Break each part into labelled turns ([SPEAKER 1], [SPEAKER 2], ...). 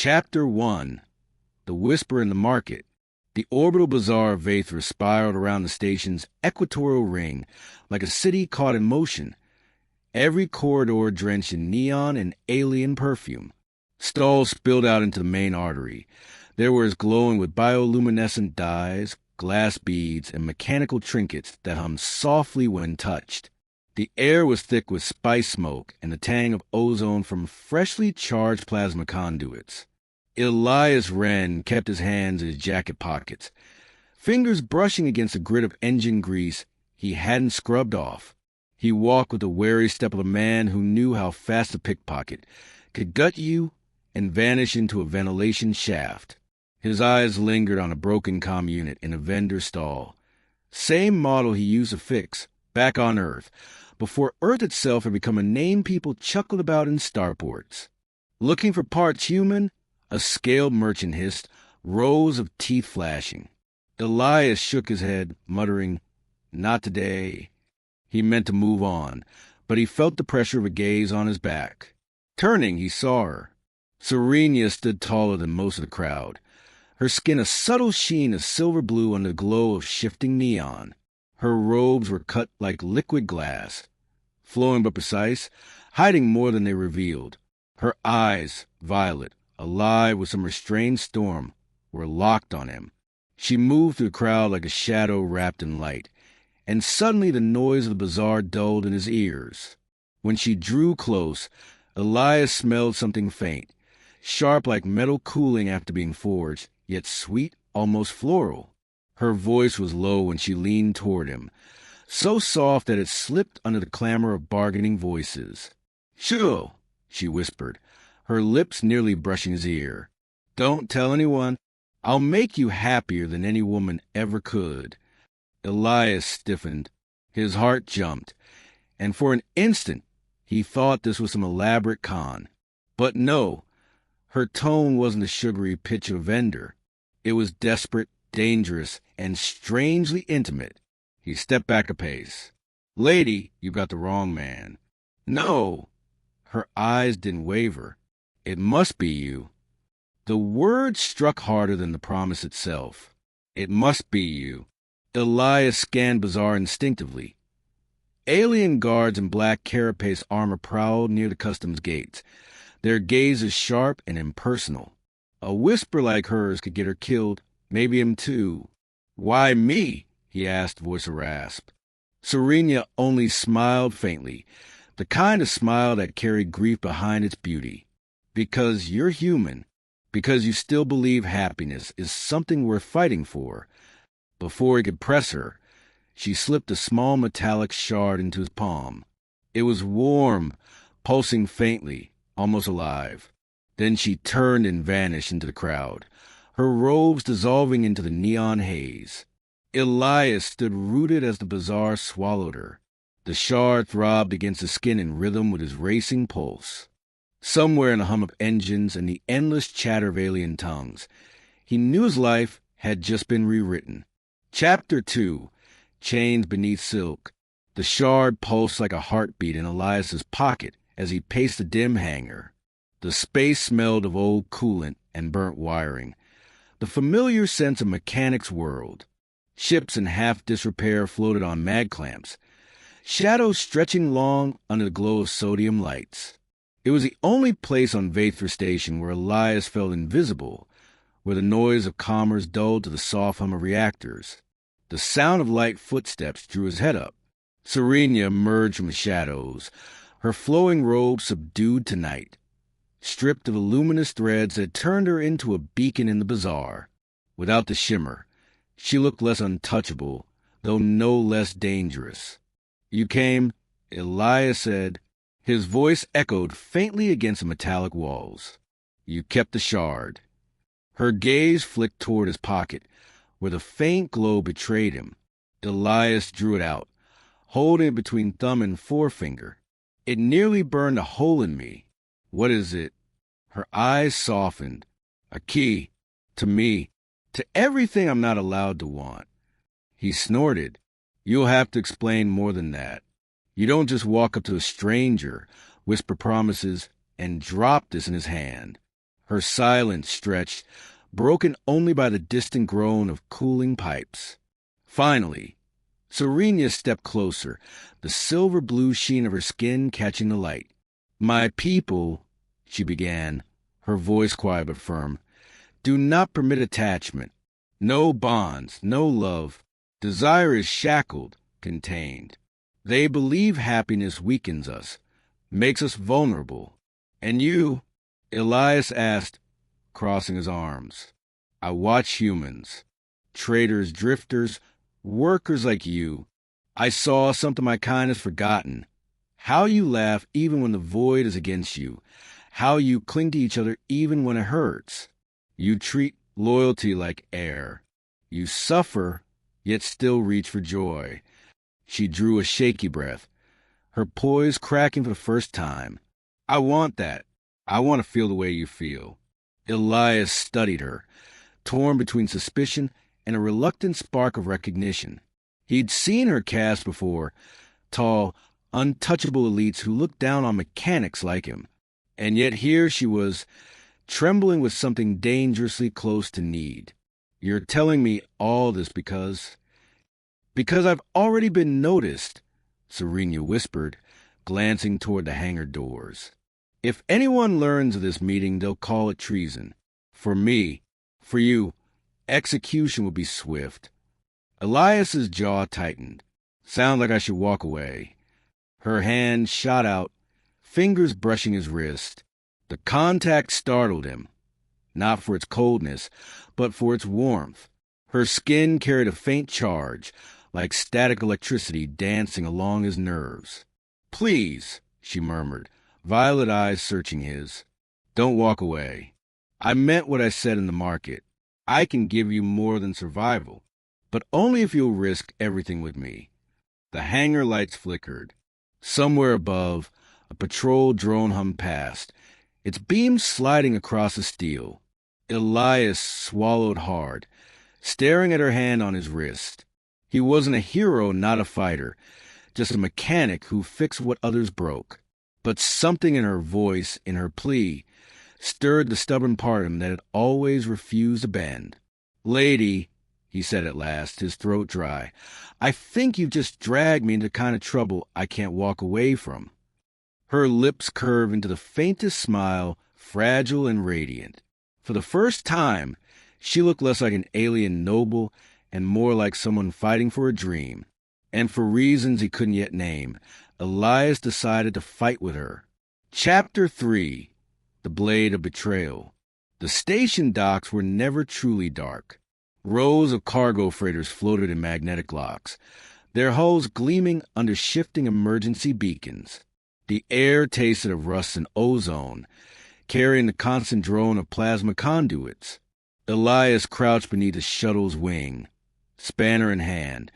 [SPEAKER 1] Chapter 1. The Whisper in the Market. The orbital bazaar of Vathra spiraled around the station's equatorial ring like a city caught in motion, every corridor drenched in neon and alien perfume. Stalls spilled out into the main artery. There were glowing with bioluminescent dyes, glass beads, and mechanical trinkets that hummed softly when touched. The air was thick with spice smoke and the tang of ozone from freshly charged plasma conduits. Elias Wren kept his hands in his jacket pockets, fingers brushing against a grit of engine grease he hadn't scrubbed off. He walked with the wary step of a man who knew how fast a pickpocket could gut you and vanish into a ventilation shaft. His eyes lingered on a broken comm unit in a vendor stall. Same model he used to fix back on Earth, before Earth itself had become a name people chuckled about in starports. Looking for parts human? A scaled merchant hissed, rows of teeth flashing. Elias shook his head, muttering, "Not today." He meant to move on, but he felt the pressure of a gaze on his back. Turning, he saw her. Serenia stood taller than most of the crowd, her skin a subtle sheen of silver blue under the glow of shifting neon. Her robes were cut like liquid glass, flowing but precise, hiding more than they revealed. Her eyes, violet, alive with some restrained storm, were locked on him. She moved through the crowd like a shadow wrapped in light, and suddenly the noise of the bazaar dulled in his ears. When she drew close, Elias smelled something faint, sharp like metal cooling after being forged, yet sweet, almost floral. Her voice was low when she leaned toward him, so soft that it slipped under the clamor of bargaining voices. "Sure," she whispered, her lips nearly brushing his ear. "Don't tell anyone. I'll make you happier than any woman ever could." Elias stiffened. His heart jumped, and for an instant he thought this was some elaborate con. But no, her tone wasn't the sugary pitch of a vendor. It was desperate, dangerous, and strangely intimate. He stepped back a pace. "Lady, you've got the wrong man." "No." Her eyes didn't waver. "It must be you." The word struck harder than the promise itself. "It must be you." Elias scanned Bazaar instinctively. Alien guards in black carapace armor prowled near the customs gates, their gazes sharp and impersonal. A whisper like hers could get her killed, maybe him too. "Why me?" he asked, voice a rasp. Serenia only smiled faintly, the kind of smile that carried grief behind its beauty. "Because you're human. Because you still believe happiness is something worth fighting for." Before he could press her, she slipped a small metallic shard into his palm. It was warm, pulsing faintly, almost alive. Then she turned and vanished into the crowd, her robes dissolving into the neon haze. Elias stood rooted as the bazaar swallowed her. The shard throbbed against his skin in rhythm with his racing pulse. Somewhere in the hum of engines and the endless chatter of alien tongues, he knew his life had just been rewritten. Chapter 2. Chains beneath silk. The shard pulsed like a heartbeat in Elias's pocket as he paced the dim hangar. The space smelled of old coolant and burnt wiring, the familiar sense of mechanics world. Ships in half-disrepair floated on mag clamps, shadows stretching long under the glow of sodium lights. It was the only place on Vathra Station where Elias felt invisible, where the noise of commerce dulled to the soft hum of reactors. The sound of light footsteps drew his head up. Serenia emerged from the shadows, her flowing robe subdued to night, stripped of the luminous threads that turned her into a beacon in the bazaar. Without the shimmer, she looked less untouchable, though no less dangerous. "You came," Elias said. His voice echoed faintly against the metallic walls. "You kept the shard." Her gaze flicked toward his pocket, where the faint glow betrayed him. Elias drew it out, holding it between thumb and forefinger. "It nearly burned a hole in me." "What is it?" Her eyes softened. "A key. To me. To everything I'm not allowed to want." He snorted. "You'll have to explain more than that. You don't just walk up to a stranger, whisper promises, and drop this in his hand." Her silence stretched, broken only by the distant groan of cooling pipes. Finally, Serenia stepped closer, the silver-blue sheen of her skin catching the light. "My people," she began, her voice quiet but firm, "do not permit attachment. No bonds, no love. Desire is shackled, contained. They believe happiness weakens us, makes us vulnerable. And you," Elias asked, crossing his arms. "I watch humans, traitors, drifters, workers like you. I saw something my kind has forgotten. How you laugh even when the void is against you. How you cling to each other even when it hurts. You treat loyalty like air. You suffer, yet still reach for joy." She drew a shaky breath, her poise cracking for the first time. "I want that. I want to feel the way you feel." Elias studied her, torn between suspicion and a reluctant spark of recognition. He'd seen her cast before, tall, untouchable elites who looked down on mechanics like him. And yet here she was, trembling with something dangerously close to need. "You're telling me all this because I've already been noticed," Serenia whispered, glancing toward the hangar doors. "If anyone learns of this meeting, they'll call it treason. For me, for you, execution will be swift." Elias's jaw tightened. "Sound like I should walk away." Her hand shot out, fingers brushing his wrist. The contact startled him, not for its coldness, but for its warmth. Her skin carried a faint charge, like static electricity dancing along his nerves. "Please," she murmured, violet eyes searching his. "Don't walk away. I meant what I said in the market. I can give you more than survival, but only if you'll risk everything with me." The hangar lights flickered. Somewhere above, a patrol drone hummed past, its beams sliding across the steel. Elias swallowed hard, staring at her hand on his wrist. He wasn't a hero, not a fighter, just a mechanic who fixed what others broke. But something in her voice, in her plea, stirred the stubborn part of him that had always refused to bend. "Lady," he said at last, his throat dry, "I think you've just dragged me into the kind of trouble I can't walk away from." Her lips curved into the faintest smile, fragile and radiant. For the first time, she looked less like an alien noble and more like someone fighting for a dream. And for reasons he couldn't yet name, Elias decided to fight with her. Chapter 3. The Blade of Betrayal. The station docks were never truly dark. Rows of cargo freighters floated in magnetic locks, their hulls gleaming under shifting emergency beacons. The air tasted of rust and ozone, carrying the constant drone of plasma conduits. Elias crouched beneath the shuttle's wing, spanner in hand,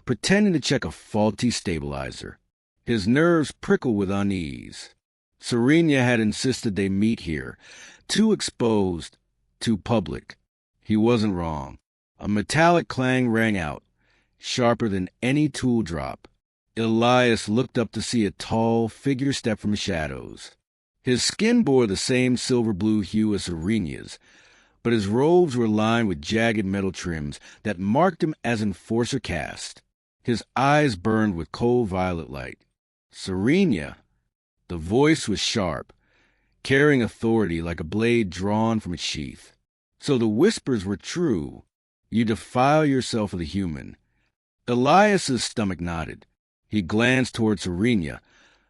[SPEAKER 1] pretending to check a faulty stabilizer. His nerves prickled with unease. Serenia had insisted they meet here, too exposed, too public. He wasn't wrong. A metallic clang rang out, sharper than any tool drop. Elias looked up to see a tall figure step from the shadows. His skin bore the same silver-blue hue as Serenia's, but his robes were lined with jagged metal trims that marked him as enforcer caste. His eyes burned with cold violet light. "Serenia." The voice was sharp, carrying authority like a blade drawn from its sheath. So the whispers were true. You defile yourself with a human. Elias's stomach knotted. He glanced toward Serenia,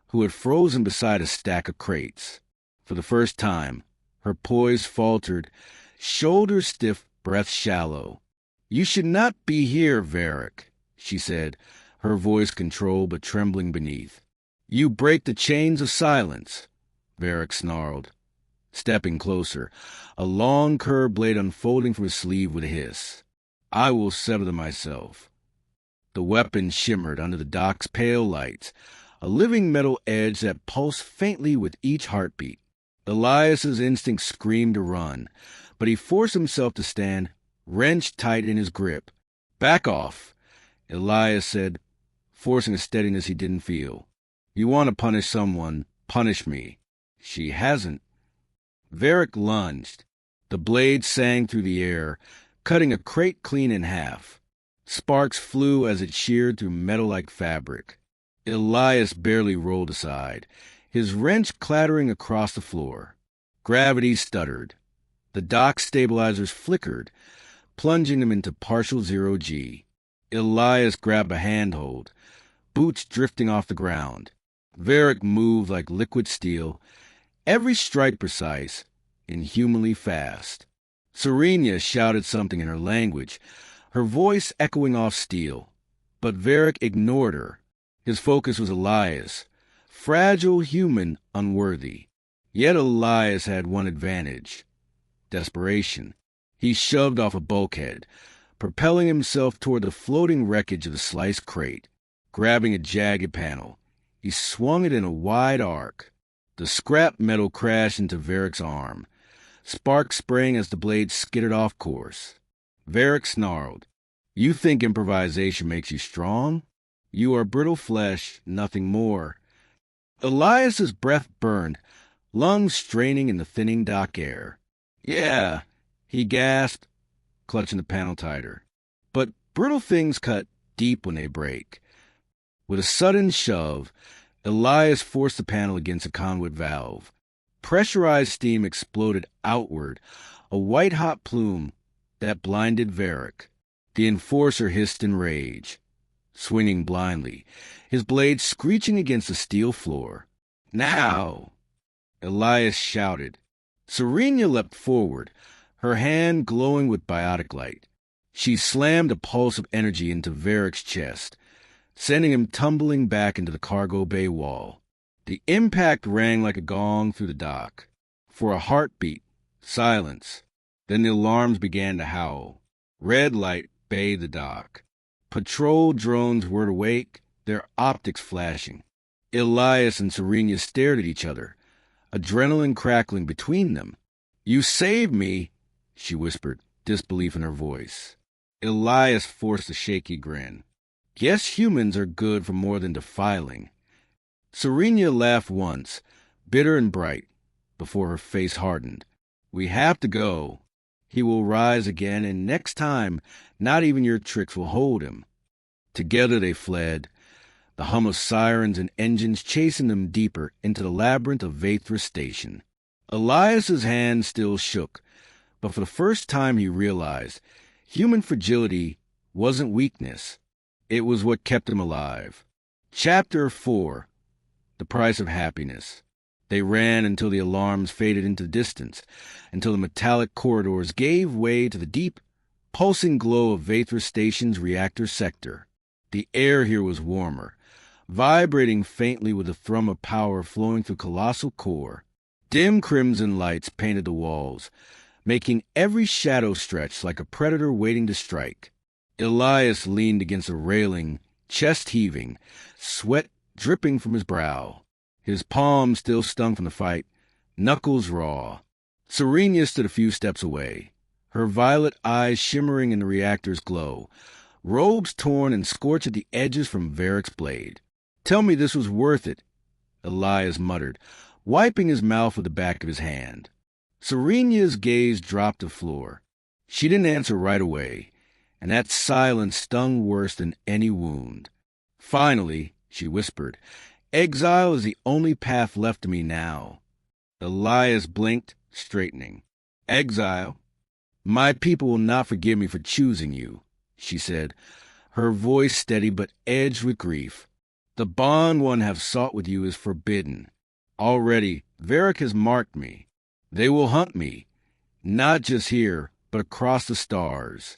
[SPEAKER 1] who had frozen beside a stack of crates. For the first time, her poise faltered, shoulders stiff, breath shallow. "You should not be here, Varric," she said, her voice controlled but trembling beneath. "You break the chains of silence," Varric snarled, stepping closer, a long curved blade unfolding from his sleeve with a hiss. "I will sever them myself." The weapon shimmered under the dock's pale lights, a living metal edge that pulsed faintly with each heartbeat. Elias's instinct screamed to run, but he forced himself to stand, wrenched tight in his grip. "Back off," Elias said, forcing a steadiness he didn't feel. "You want to punish someone, punish me." "She hasn't." Varric lunged. The blade sang through the air, cutting a crate clean in half. Sparks flew as it sheared through metal-like fabric. Elias barely rolled aside, his wrench clattering across the floor. Gravity stuttered. The dock stabilizers flickered, plunging him into partial zero-G. Elias grabbed a handhold, boots drifting off the ground. Varric moved like liquid steel, every strike precise, inhumanly fast. Serenia shouted something in her language, her voice echoing off steel. But Varric ignored her. His focus was Elias, fragile, human, unworthy. Yet Elias had one advantage: desperation. He shoved off a bulkhead, propelling himself toward the floating wreckage of the sliced crate. Grabbing a jagged panel, he swung it in a wide arc. The scrap metal crashed into Varric's arm, sparks spraying as the blade skidded off course. Varric snarled, "You think improvisation makes you strong? You are brittle flesh, nothing more." Elias's breath burned, lungs straining in the thinning dock air. "Yeah," he gasped, clutching the panel tighter. But brittle things cut deep when they break. With a sudden shove, Elias forced the panel against a conduit valve. Pressurized steam exploded outward, a white-hot plume that blinded Varric. The enforcer hissed in rage, swinging blindly, his blade screeching against the steel floor. "Now!" Elias shouted. Serenia leapt forward, her hand glowing with biotic light. She slammed a pulse of energy into Varric's chest, sending him tumbling back into the cargo bay wall. The impact rang like a gong through the dock. For a heartbeat, silence. Then the alarms began to howl. Red light bathed the dock. Patrol drones were awake, their optics flashing. Elias and Serenia stared at each other, adrenaline crackling between them. "You saved me," she whispered, disbelief in her voice. Elias forced a shaky grin. "Guess humans are good for more than defiling." Serenia laughed once, bitter and bright, before her face hardened. "We have to go. He will rise again, and next time, not even your tricks will hold him." Together they fled, the hum of sirens and engines chasing them deeper into the labyrinth of Vathra Station. Elias's hand still shook, but for the first time he realized human fragility wasn't weakness. It was what kept him alive. Chapter 4. The Price of Happiness. They ran until the alarms faded into distance, until the metallic corridors gave way to the deep, pulsing glow of Vathra Station's reactor sector. The air here was warmer, vibrating faintly with the thrum of power flowing through colossal core. Dim crimson lights painted the walls, making every shadow stretch like a predator waiting to strike. Elias leaned against a railing, chest heaving, sweat dripping from his brow. His palms still stung from the fight, knuckles raw. Serenia stood a few steps away, her violet eyes shimmering in the reactor's glow, robes torn and scorched at the edges from Varric's blade. "Tell me this was worth it," Elias muttered, wiping his mouth with the back of his hand. Serenia's gaze dropped to the floor. She didn't answer right away, and that silence stung worse than any wound. "Finally," she whispered, "exile is the only path left to me now." Elias blinked, straightening. "Exile? My people will not forgive me for choosing you," she said, her voice steady but edged with grief. "The bond one have sought with you is forbidden. Already, Varric has marked me. They will hunt me, not just here, but across the stars.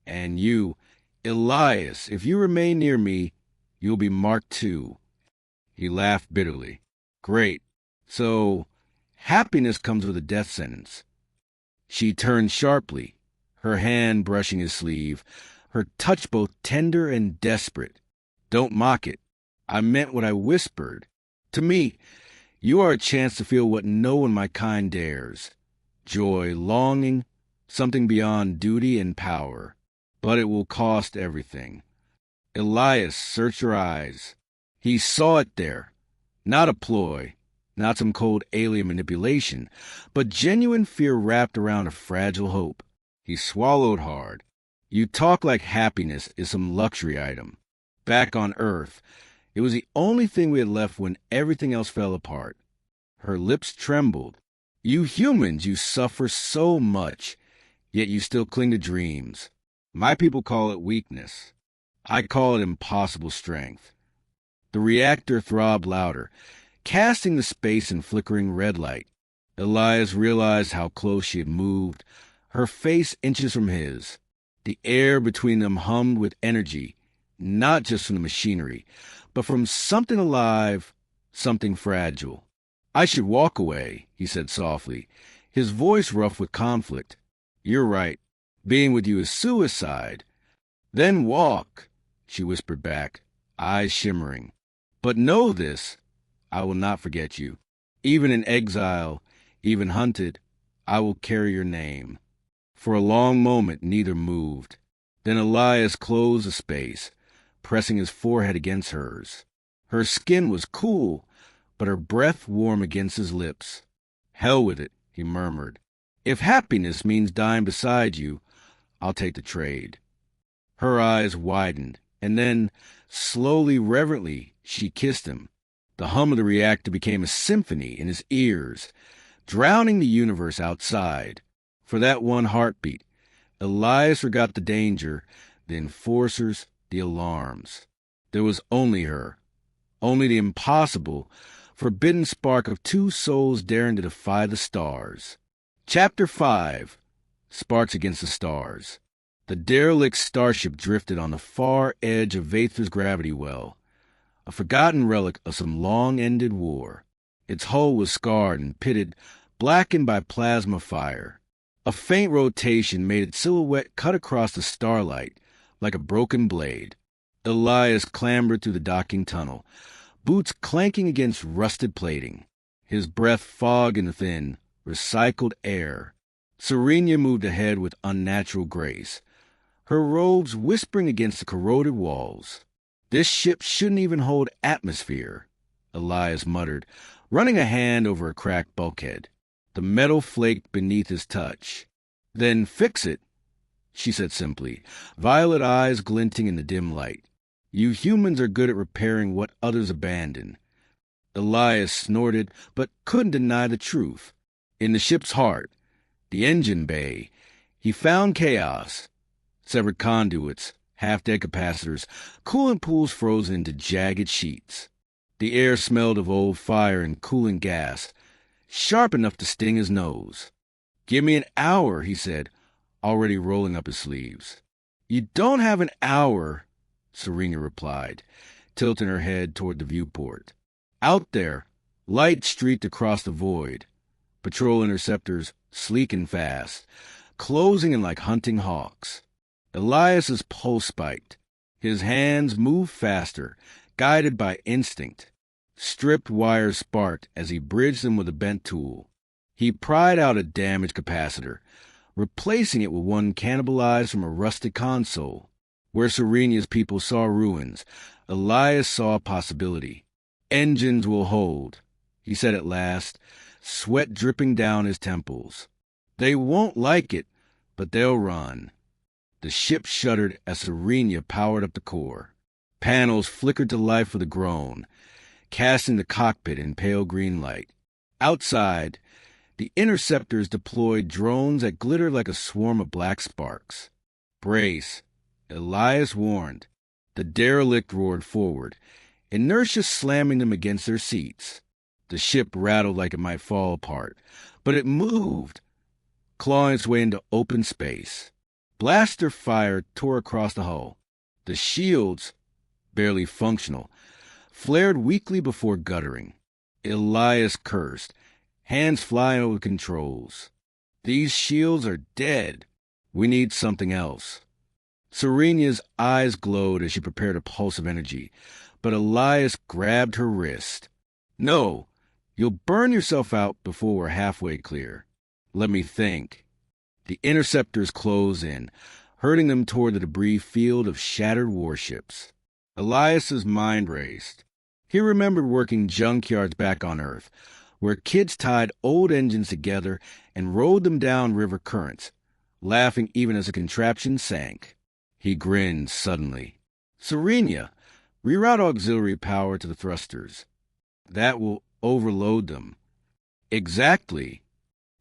[SPEAKER 1] And you, Elias, if you remain near me, you'll be marked too." He laughed bitterly. "Great. So, happiness comes with a death sentence." She turned sharply, her hand brushing his sleeve, her touch both tender and desperate. "Don't mock it. I meant what I whispered. To me, you are a chance to feel what no one my kind dares. Joy, longing, something beyond duty and power. But it will cost everything." Elias searched her eyes. He saw it there. Not a ploy, Not some cold alien manipulation, but genuine fear wrapped around a fragile hope. He swallowed hard. You talk like happiness is some luxury item. Back on Earth, it was the only thing we had left when everything else fell apart. Her lips trembled. You humans, you suffer so much, yet you still cling to dreams. My people call it weakness. I call it impossible strength. The reactor throbbed louder, casting the space in flickering red light. Elias realized how close she had moved, her face inches from his. The air between them hummed with energy, not just from the machinery, but from something alive, something fragile. I should walk away, he said softly, his voice rough with conflict. You're right. Being with you is suicide. Then walk, she whispered back, eyes shimmering. But know this, I will not forget you. Even in exile, even hunted, I will carry your name. For a long moment, neither moved. Then Elias closed the space, pressing his forehead against hers. Her skin was cool, but her breath warm against his lips. Hell with it, he murmured. If happiness means dying beside you, I'll take the trade. Her eyes widened, and then, slowly, reverently, she kissed him. The hum of the reactor became a symphony in his ears, drowning the universe outside. For that one heartbeat, Elias forgot the danger, the enforcers, the alarms. There was only her, only the impossible, forbidden spark of two souls daring to defy the stars. Chapter 5. Sparks Against the Stars. The derelict starship drifted on the far edge of Vathor's gravity well, a forgotten relic of some long-ended war. Its hull was scarred and pitted, blackened by plasma fire. A faint rotation made its silhouette cut across the starlight like a broken blade. Elias clambered through the docking tunnel, boots clanking against rusted plating, his breath fog in the thin, recycled air. Serenia moved ahead with unnatural grace, her robes whispering against the corroded walls. This ship shouldn't even hold atmosphere, Elias muttered, running a hand over a cracked bulkhead. The metal flaked beneath his touch. Then fix it, she said simply, violet eyes glinting in the dim light. You humans are good at repairing what others abandon. Elias snorted, but couldn't deny the truth. In the ship's heart, the engine bay, he found chaos. Severed conduits, half-dead capacitors, coolant pools frozen into jagged sheets. The air smelled of old fire and cooling gas, sharp enough to sting his nose. Give me an hour, he said, already rolling up his sleeves. You don't have an hour, Serena replied, tilting her head toward the viewport. Out there, light streaked across the void. Patrol interceptors, sleek and fast, closing in like hunting hawks. Elias's pulse spiked. His hands moved faster, guided by instinct. Stripped wires sparked as he bridged them with a bent tool. He pried out a damaged capacitor, replacing it with one cannibalized from a rusted console. Where Serena's people saw ruins, Elias saw a possibility. Engines will hold, he said at last, sweat dripping down his temples. They won't like it, but they'll run. The ship shuddered as Serena powered up the core. Panels flickered to life with a groan, casting the cockpit in pale green light. Outside, the interceptors deployed drones that glittered like a swarm of black sparks. Brace, Elias warned. The derelict roared forward, inertia slamming them against their seats. The ship rattled like it might fall apart, but it moved, clawing its way into open space. Blaster fire tore across the hull. The shields, barely functional, flared weakly before guttering. Elias cursed, hands flying over the controls. These shields are dead. We need something else. Serena's eyes glowed as she prepared a pulse of energy, but Elias grabbed her wrist. No, you'll burn yourself out before we're halfway clear. Let me think. The interceptors closed in, herding them toward the debris field of shattered warships. Elias's mind raced. He remembered working junkyards back on Earth, where kids tied old engines together and rode them down river currents, laughing even as the contraption sank. He grinned suddenly. Serenia, reroute auxiliary power to the thrusters. That will overload them. Exactly.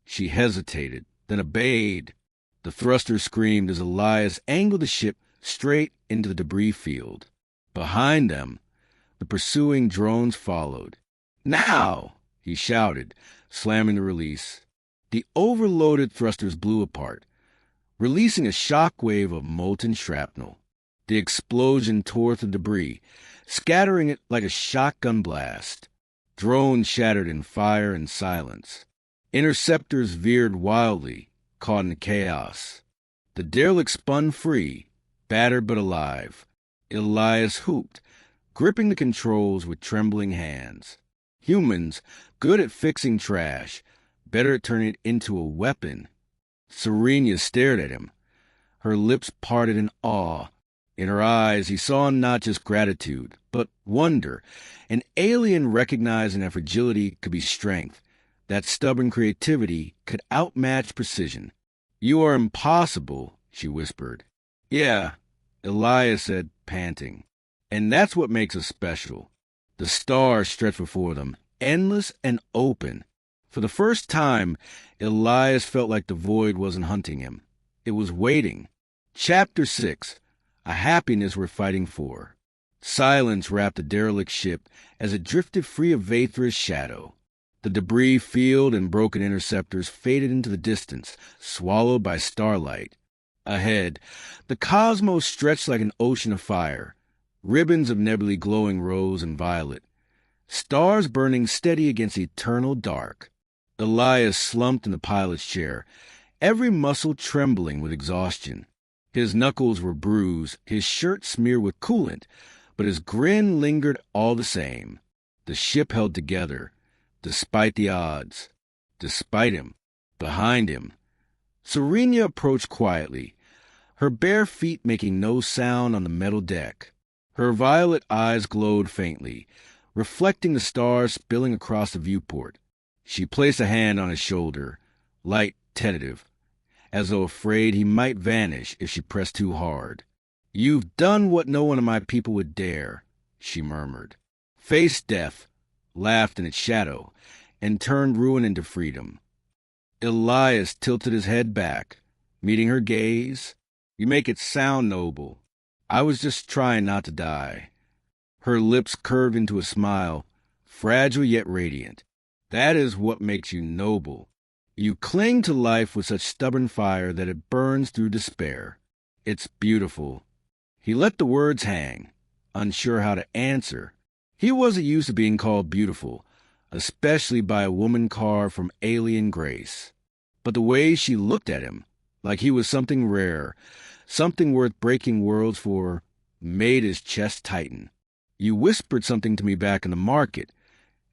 [SPEAKER 1] She hesitated, then obeyed. The thruster screamed as Elias angled the ship straight into the debris field. Behind them, the pursuing drones followed. Now! He shouted, slamming the release. The overloaded thrusters blew apart, releasing a shock wave of molten shrapnel. The explosion tore through the debris, scattering it like a shotgun blast. Drones shattered in fire and silence. Interceptors veered wildly, caught in the chaos. The derelict spun free, battered but alive. Elias hooped, gripping the controls with trembling hands. Humans, good at fixing trash, better at turning it into a weapon. Serenia stared at him, her lips parted in awe. In her eyes, he saw not just gratitude, but wonder. An alien recognizing that fragility could be strength, that stubborn creativity could outmatch precision. "You are impossible," she whispered. "Yeah," Elias said, panting. "And that's what makes us special." The stars stretched before them, endless and open. For the first time, Elias felt like the void wasn't hunting him. It was waiting. Chapter 6. A happiness worth fighting for. Silence wrapped the derelict ship as it drifted free of Vaethra's shadow. The debris field and broken interceptors faded into the distance, swallowed by starlight. Ahead, the cosmos stretched like an ocean of fire, ribbons of nebulae glowing rose and violet, stars burning steady against eternal dark. Elias slumped in the pilot's chair, every muscle trembling with exhaustion. His knuckles were bruised, his shirt smeared with coolant, but his grin lingered all the same. The ship held together, despite the odds, despite him, behind him. Serenia approached quietly, her bare feet making no sound on the metal deck. Her violet eyes glowed faintly, reflecting the stars spilling across the viewport. She placed a hand on his shoulder, light, tentative, as though afraid he might vanish if she pressed too hard. "You've done what no one of my people would dare," she murmured. "Faced death, laughed in its shadow, and turned ruin into freedom." Elias tilted his head back, meeting her gaze. "You make it sound noble. I was just trying not to die." Her lips curved into a smile, fragile yet radiant. "That is what makes you noble. You cling to life with such stubborn fire that it burns through despair. It's beautiful." He let the words hang, unsure how to answer. He wasn't used to being called beautiful, especially by a woman carved from alien grace. But the way she looked at him, like he was something rare, something worth breaking worlds for, made his chest tighten. "You whispered something to me back in the market,"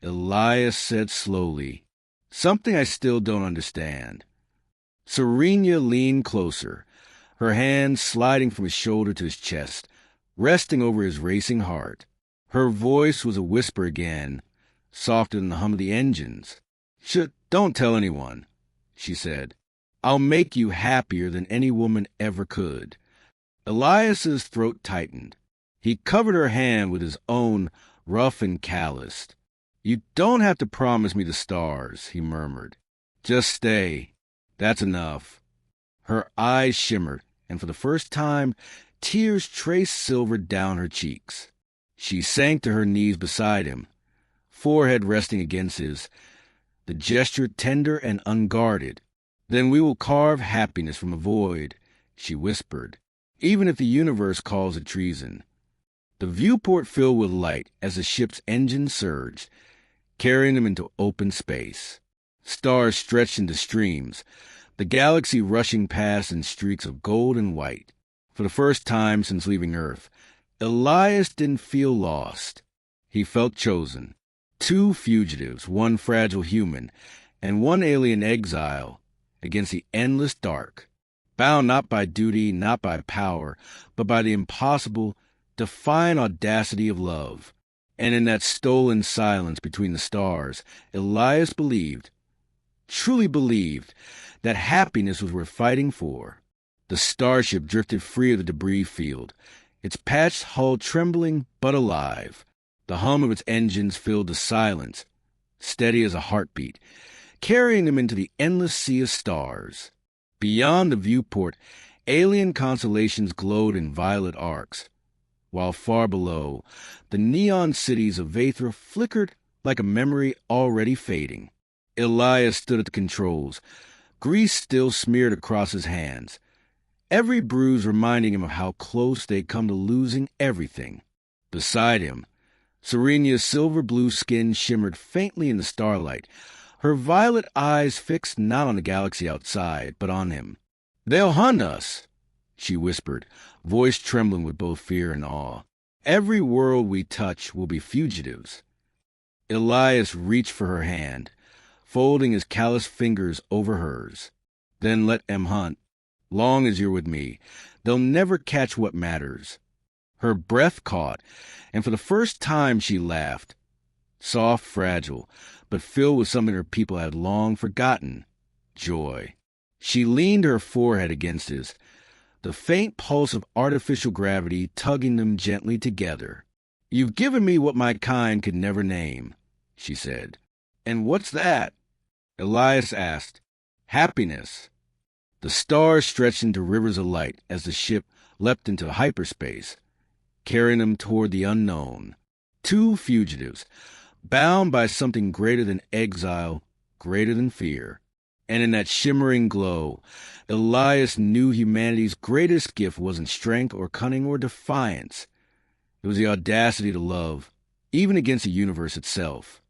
[SPEAKER 1] Elias said slowly. "Something I still don't understand." Serenia leaned closer, her hand sliding from his shoulder to his chest, resting over his racing heart. Her voice was a whisper again, softer than the hum of the engines. "Don't tell anyone," she said. "I'll make you happier than any woman ever could." Elias's throat tightened. He covered her hand with his own, rough and calloused. "You don't have to promise me the stars," he murmured. "Just stay. That's enough." Her eyes shimmered, and for the first time, tears traced silver down her cheeks. She sank to her knees beside him, forehead resting against his, the gesture tender and unguarded. "Then we will carve happiness from a void," she whispered, "even if the universe calls it treason." The viewport filled with light as the ship's engines surged, carrying them into open space. Stars stretched into streams, the galaxy rushing past in streaks of gold and white. For the first time since leaving Earth, Elias didn't feel lost. He felt chosen. Two fugitives, one fragile human, and one alien exile, against the endless dark, bound not by duty, not by power, but by the impossible, defiant audacity of love. And in that stolen silence between the stars, Elias believed, truly believed, that happiness was worth fighting for. The starship drifted free of the debris field, its patched hull trembling but alive. The hum of its engines filled the silence, steady as a heartbeat, carrying them into the endless sea of stars. Beyond the viewport, alien constellations glowed in violet arcs, while far below, the neon cities of Vathra flickered like a memory already fading. Elias stood at the controls, grease still smeared across his hands, every bruise reminding him of how close they'd come to losing everything. Beside him, Serena's silver-blue skin shimmered faintly in the starlight, her violet eyes fixed not on the galaxy outside, but on him. "They'll hunt us," she whispered, voice trembling with both fear and awe. "Every world we touch will be fugitives." Elias reached for her hand, folding his calloused fingers over hers. "Then let them hunt. Long as you're with me, they'll never catch what matters." Her breath caught, and for the first time she laughed. Soft, fragile, but filled with something her people had long forgotten, joy. She leaned her forehead against his, the faint pulse of artificial gravity tugging them gently together. "You've given me what my kind could never name," she said. "And what's that?" Elias asked. "Happiness." The stars stretched into rivers of light as the ship leapt into hyperspace, carrying them toward the unknown. Two fugitives, bound by something greater than exile, greater than fear. And in that shimmering glow, Elias knew humanity's greatest gift wasn't strength or cunning or defiance. It was the audacity to love, even against the universe itself.